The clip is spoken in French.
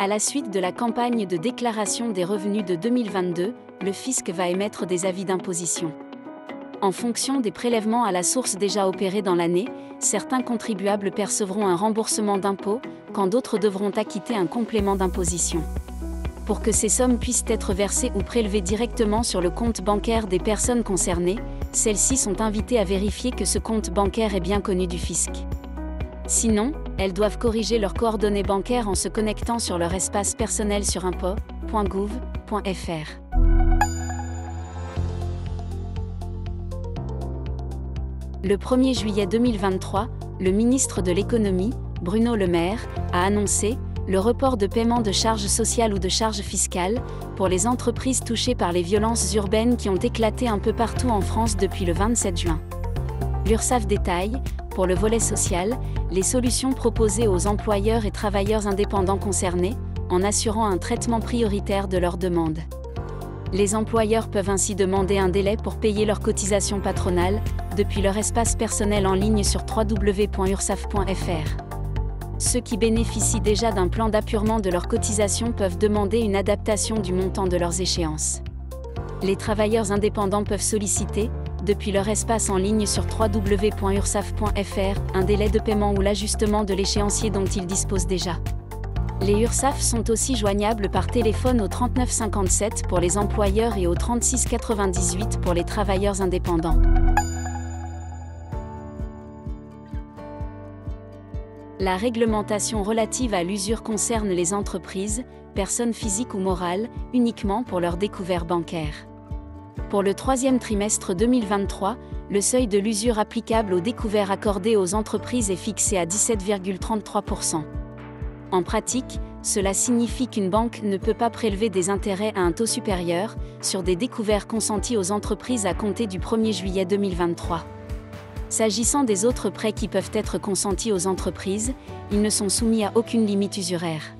À la suite de la campagne de déclaration des revenus de 2022, le fisc va émettre des avis d'imposition. En fonction des prélèvements à la source déjà opérés dans l'année, certains contribuables percevront un remboursement d'impôt, quand d'autres devront acquitter un complément d'imposition. Pour que ces sommes puissent être versées ou prélevées directement sur le compte bancaire des personnes concernées, celles-ci sont invitées à vérifier que ce compte bancaire est bien connu du fisc. Sinon, elles doivent corriger leurs coordonnées bancaires en se connectant sur leur espace personnel sur impôts.gouv.fr. Le 1er juillet 2023, le ministre de l'Économie, Bruno Le Maire, a annoncé le report de paiement de charges sociales ou de charges fiscales pour les entreprises touchées par les violences urbaines qui ont éclaté un peu partout en France depuis le 27 juin. L'URSSAF détaille, pour le volet social, les solutions proposées aux employeurs et travailleurs indépendants concernés, en assurant un traitement prioritaire de leurs demandes. Les employeurs peuvent ainsi demander un délai pour payer leurs cotisations patronales, depuis leur espace personnel en ligne sur www.ursaf.fr. Ceux qui bénéficient déjà d'un plan d'appurement de leurs cotisations peuvent demander une adaptation du montant de leurs échéances. Les travailleurs indépendants peuvent solliciter, depuis leur espace en ligne sur www.ursaf.fr, un délai de paiement ou l'ajustement de l'échéancier dont ils disposent déjà. Les URSSAF sont aussi joignables par téléphone au 3957 pour les employeurs et au 3698 pour les travailleurs indépendants. La réglementation relative à l'usure concerne les entreprises, personnes physiques ou morales, uniquement pour leurs découverts bancaires. Pour le troisième trimestre 2023, le seuil de l'usure applicable aux découverts accordés aux entreprises est fixé à 17,33%. En pratique, cela signifie qu'une banque ne peut pas prélever des intérêts à un taux supérieur sur des découverts consentis aux entreprises à compter du 1er juillet 2023. S'agissant des autres prêts qui peuvent être consentis aux entreprises, ils ne sont soumis à aucune limite usuraire.